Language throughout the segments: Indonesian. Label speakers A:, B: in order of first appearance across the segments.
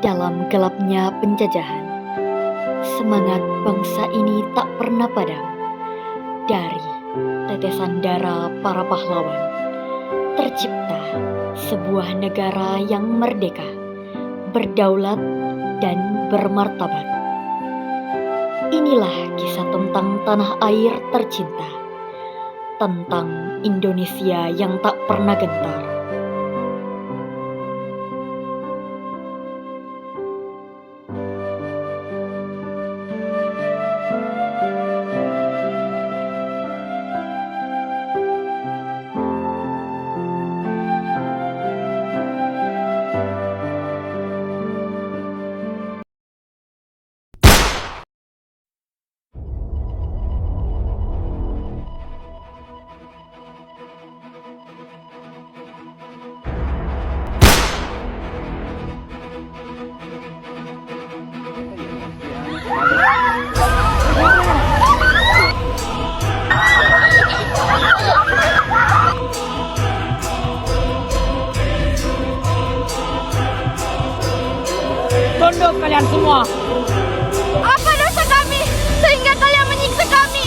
A: Dalam gelapnya penjajahan, semangat bangsa ini tak pernah padam. Dari tetesan darah para pahlawan, tercipta sebuah negara yang merdeka, berdaulat, dan bermartabat. Inilah kisah tentang tanah air tercinta, tentang Indonesia yang tak pernah gentar.
B: Tunduk kalian semua.
C: Apa dosa kami sehingga kalian menyiksa kami?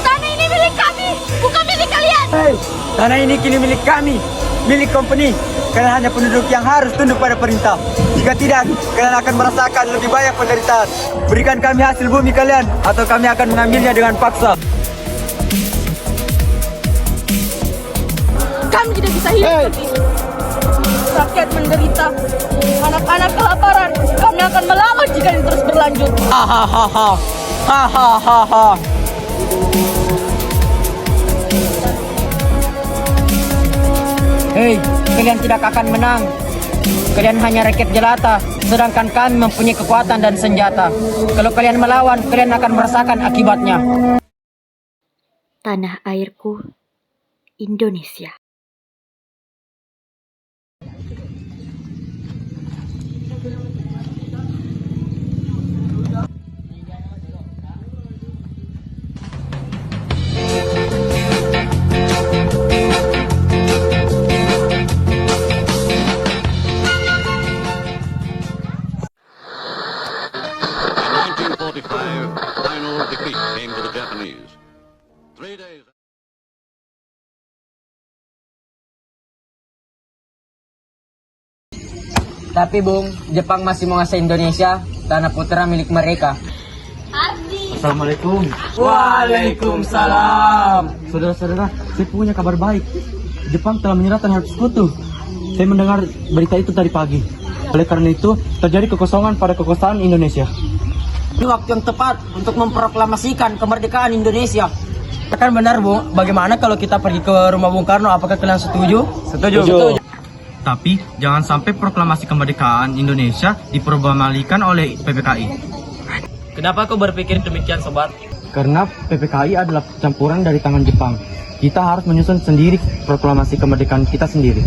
C: Tanah ini milik kami, bukan milik kalian.
D: Hei, tanah ini kini milik kami, milik company. Kalian hanya penduduk yang harus tunduk pada perintah. Jika tidak, kalian akan merasakan lebih banyak penderitaan. Berikan kami hasil bumi kalian, atau kami akan mengambilnya dengan paksa.
C: Kami tidak bisa hidup seperti ini. Rakyat menderita, anak-anak kelaparan. Kami akan melawan jika ini terus berlanjut.
D: Hahaha, hahaha. Hei, kalian tidak akan menang. Kalian hanya rakyat jelata, sedangkan kami mempunyai kekuatan dan senjata. Kalau kalian melawan, kalian akan merasakan akibatnya.
A: Tanah airku, Indonesia.
E: Final defeat came to the Japanese. 3 days.
D: Tapi Bung, Jepang masih menguasai Indonesia, tanah putra milik mereka. Assalamualaikum. Waalaikumsalam. Saudara-saudara, saya punya kabar baik. Jepang telah menyerah terhadap sekutu. Saya mendengar berita itu tadi pagi. Oleh karena itu, terjadi kekosongan pada kekuasaan Indonesia. Ini waktu yang tepat untuk memproklamasikan kemerdekaan Indonesia. Kan benar, Bung. Bagaimana kalau kita pergi ke rumah Bung Karno? Apakah kalian setuju? Setuju.
F: Tapi jangan sampai proklamasi kemerdekaan Indonesia diproklamasikan oleh PPKI.
B: Kenapa kau berpikir demikian, sobat?
F: Karena PPKI adalah campuran dari tangan Jepang. Kita harus menyusun sendiri proklamasi kemerdekaan kita sendiri.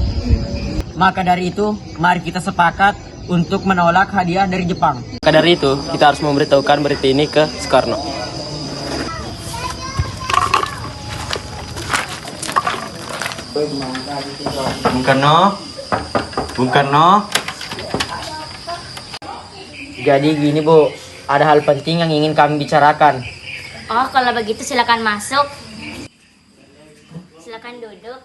D: Maka dari itu, mari kita sepakat untuk menolak hadiah dari Jepang.
B: Maka dari itu, kita harus memberitahukan berita ini ke Soekarno.
F: Bung Karno.
D: Jadi gini Bu, ada hal penting yang ingin kami bicarakan.
C: Oh, kalau begitu silakan masuk. Silakan duduk.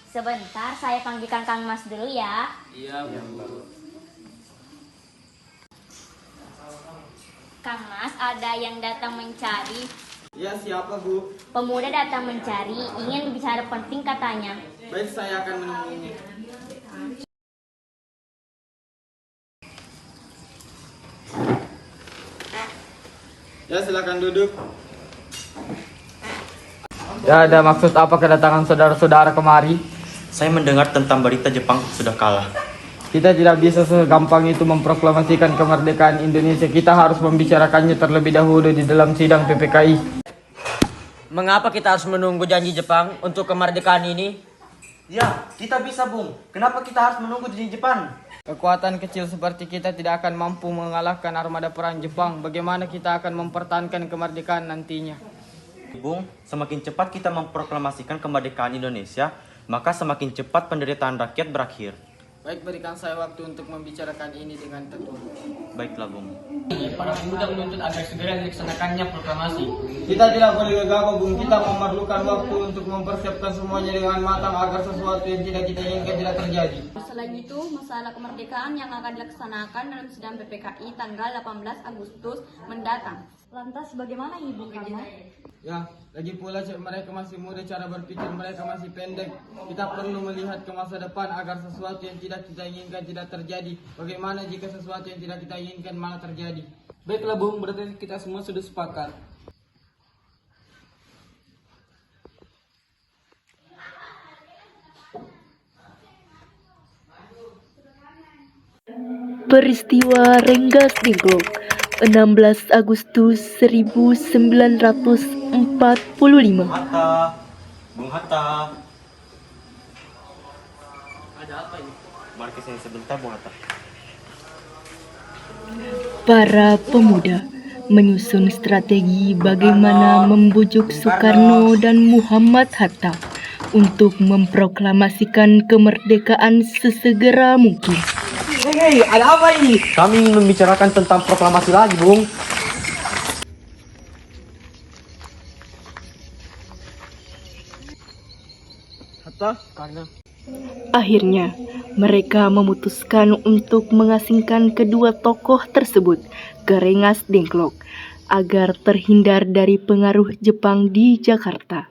C: Sebentar, saya panggilkan Kang Mas dulu ya.
B: Iya,
C: Kang Mas, ada yang datang mencari.
D: Ya, siapa Bu?
C: Pemuda datang mencari, ingin bicara penting katanya.
D: Baik, saya akan menemuinya. Ya, silakan duduk.
F: Ya, ada maksud apa kedatangan saudara-saudara kemari?
G: Saya mendengar tentang berita Jepang sudah kalah.
F: Kita tidak bisa segampang itu memproklamasikan kemerdekaan Indonesia. Kita harus membicarakannya terlebih dahulu di dalam sidang PPKI.
D: Mengapa kita harus menunggu janji Jepang untuk kemerdekaan ini?
G: Ya, kita bisa, Bung. Kenapa kita harus menunggu di Jepang?
F: Kekuatan kecil seperti kita tidak akan mampu mengalahkan armada perang Jepang. Bagaimana kita akan mempertahankan kemerdekaan nantinya?
G: Bung, semakin cepat kita memproklamasikan kemerdekaan Indonesia, maka semakin cepat penderitaan rakyat berakhir.
F: Baik, berikan saya waktu untuk membicarakan ini dengan ketua.
G: Baiklah, Bung.
B: Para pemuda menuntut agar segera dilaksanakannya proklamasi.
F: Kita tidak boleh gegabah, Bung. Kita memerlukan waktu untuk mempersiapkan semuanya dengan matang agar sesuatu yang tidak kita inginkan tidak terjadi.
H: Selain itu, masalah kemerdekaan yang akan dilaksanakan dalam sidang PPKI tanggal 18 Agustus mendatang.
A: Lantas bagaimana ini Bung Karno?
F: Ya, lagi pula mereka masih muda, cara berpikir mereka masih pendek. Kita perlu melihat ke masa depan agar sesuatu yang tidak kita inginkan tidak terjadi. Bagaimana jika sesuatu yang tidak kita inginkan malah terjadi?
B: Baiklah Bung, berarti kita semua sudah sepakat.
I: Peristiwa Rengas Dengklok 16 Agustus 1945.
G: Hatta, Bung Hatta.
B: Ada apa ini?
G: Mari ke sini sebentar, Bung Hatta.
I: Para pemuda menyusun strategi bagaimana membujuk Soekarno dan Muhammad Hatta untuk memproklamasikan kemerdekaan sesegera mungkin.
D: Hei, ada apa ini? Kami ingin membicarakan tentang proklamasi lagi, Bung.
I: Akhirnya, mereka memutuskan untuk mengasingkan kedua tokoh tersebut ke Rengas Dengklok agar terhindar dari pengaruh Jepang di Jakarta.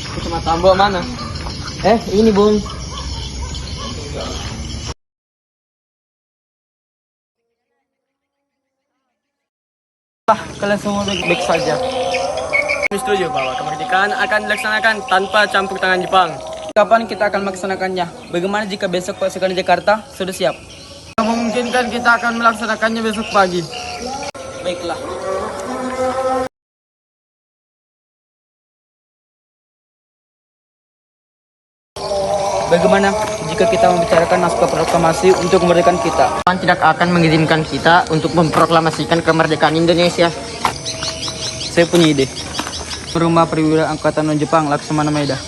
B: Kacamata Ambo mana? Ini Bung.
F: Kalian semua baik-baik saja.
B: Kami setuju bahwa kemerdekaan akan dilaksanakan tanpa campur tangan Jepang.
F: Kapan kita akan melaksanakannya? Bagaimana jika besok pasukan Jakarta sudah siap? Memungkinkan kita akan melaksanakannya besok pagi.
B: Baiklah.
F: Bagaimana jika kita membicarakan naskah proklamasi untuk kemerdekaan kita?
B: Jepang tidak akan mengizinkan kita untuk memproklamasikan kemerdekaan Indonesia.
F: Saya punya ide. Rumah Perwira Angkatan Jepang Laksamana Maeda.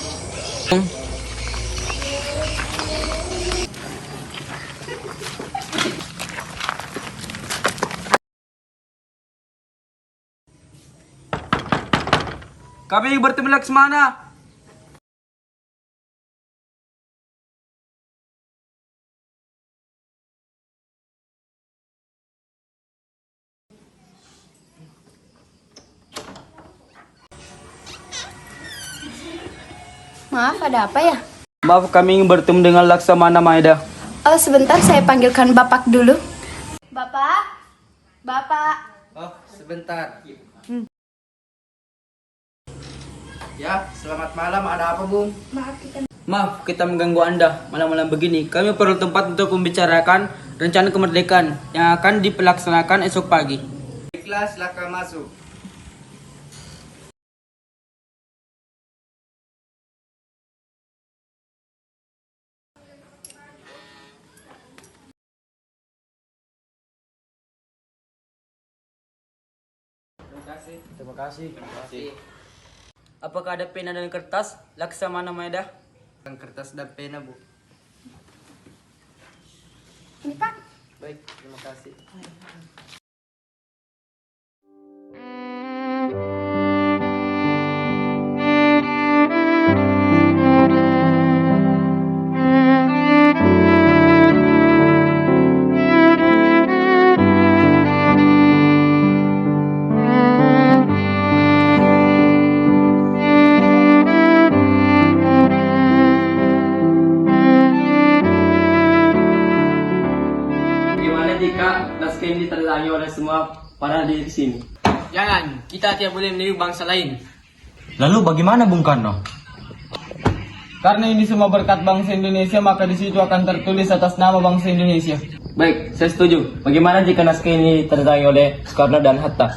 F: Kami bertemu Laksamana.
H: Maaf, ada apa ya?
F: Maaf, kami ingin bertemu dengan Laksamana Maeda.
H: Oh, sebentar, saya panggilkan Bapak dulu. Bapak? Bapak?
F: Oh, sebentar. Ya, selamat malam. Ada apa, Bung? Maaf, kita mengganggu Anda malam-malam begini. Kami perlu tempat untuk membicarakan rencana kemerdekaan yang akan dilaksanakan esok pagi. Baiklah, silakan masuk. Terima kasih. Apakah ada pena dan kertas? Laksamana Maeda? Kertas dan pena, Bu.
H: Ini Pak.
F: Baik, terima kasih.
B: Bagaimana jika naskah ini ditandai oleh semua para di sini? Jangan, kita tidak boleh meniru bangsa lain.
D: Lalu bagaimana Bung Karno?
F: Karena ini semua berkat bangsa Indonesia, maka di situ akan tertulis atas nama bangsa Indonesia.
B: Baik, saya setuju. Bagaimana jika naskah ini ditandai oleh Soekarno dan Hatta?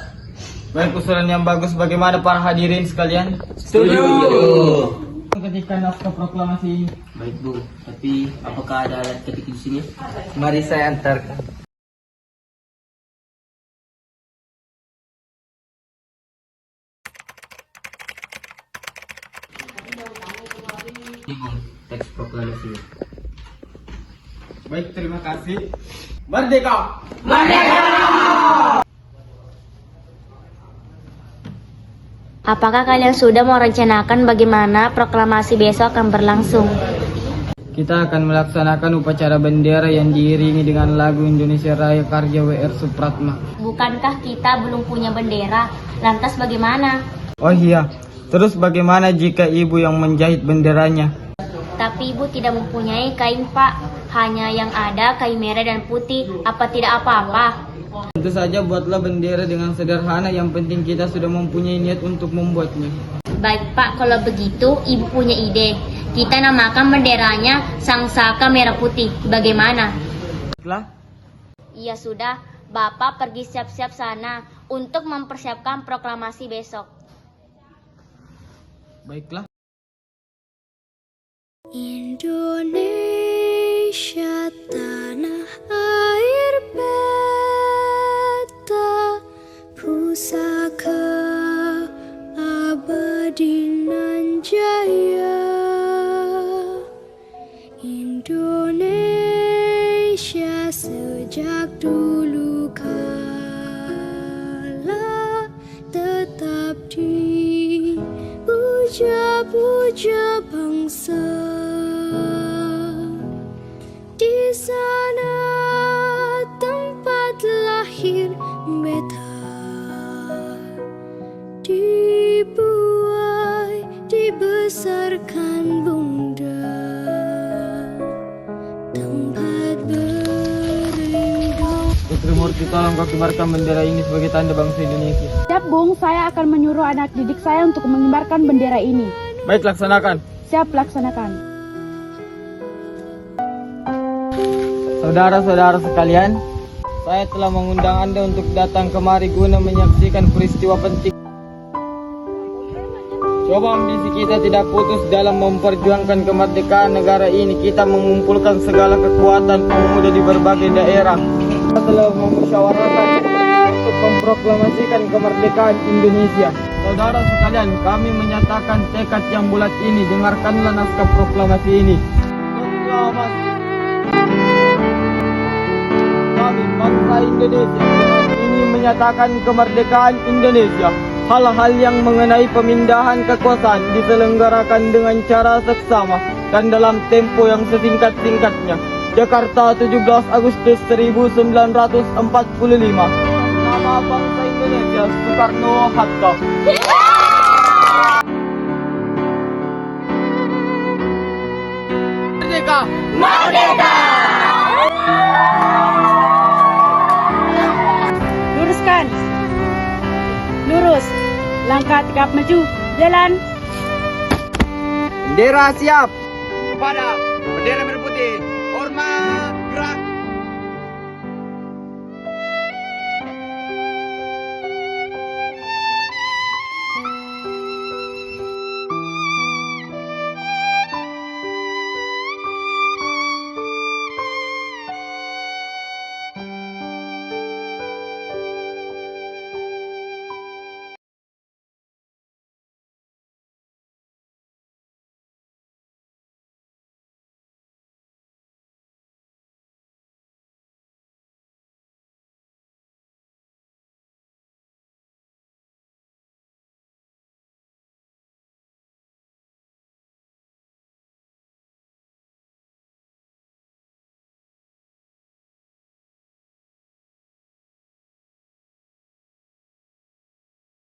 F: Baik, usulan yang bagus. Bagaimana para hadirin sekalian?
B: Setuju.
F: Ketika naskah proklamasi ini.
B: Baik Bu, tapi apakah ada alat ketik di sini?
F: Mari saya antarkan.
B: Ini Bu, teks proklamasi.
F: Baik, terima kasih. Merdeka!
H: Apakah kalian sudah merencanakan bagaimana proklamasi besok akan berlangsung?
F: Kita akan melaksanakan upacara bendera yang diiringi dengan lagu Indonesia Raya karya W.R. Supratma.
H: Bukankah kita belum punya bendera? Lantas bagaimana?
F: Oh iya, terus bagaimana jika ibu yang menjahit benderanya?
H: Tapi ibu tidak mempunyai kain, Pak. Hanya yang ada kain merah dan putih. Apa tidak apa-apa?
F: Tentu saja buatlah bendera dengan sederhana, yang penting kita sudah mempunyai niat untuk membuatnya.
H: Baik, Pak. Kalau begitu, ibu punya ide. Kita namakan benderanya Sang Saka Merah Putih. Bagaimana?
F: Baiklah.
H: Iya sudah. Bapak pergi siap-siap sana untuk mempersiapkan proklamasi besok.
F: Baiklah.
C: Indonesia tanah air beta, pusaka abadi nan jaya. Indonesia sejak dulu kala tetap dipuja-puja bangsa. Di sana tempat lahir beta, dibuai, dibesarkan bunda, tempat berlindung.
F: Putri Murti, tolong kau kibarkan bendera ini sebagai tanda bangsa Indonesia.
C: Siap, Bung. Saya akan menyuruh anak didik saya untuk mengibarkan bendera ini.
F: Baik, laksanakan.
C: Siap, laksanakan.
F: Saudara-saudara sekalian, saya telah mengundang Anda untuk datang kemari guna menyaksikan peristiwa penting. Coba ambisi kita tidak putus dalam memperjuangkan kemerdekaan negara ini. Kita mengumpulkan segala kekuatan pemuda di berbagai daerah. Kita telah memusyawarahkan untuk memproklamasikan kemerdekaan Indonesia. Saudara sekalian, kami menyatakan tekad yang bulat ini. Dengarkanlah naskah proklamasi ini. Proklamasi kami bangsa Indonesia ini menyatakan kemerdekaan Indonesia. Hal-hal yang mengenai pemindahan kekuasaan diselenggarakan dengan cara seksama dan dalam tempo yang sesingkat-singkatnya. Jakarta, 17 Agustus 1945. Nama bangsa Indonesia Soekarno-Hatta. Merdeka! Merdeka!
C: Luruskan. Lurus. Langkah tegap maju. Jalan.
F: Bendera siap.
D: Kepada bendera merah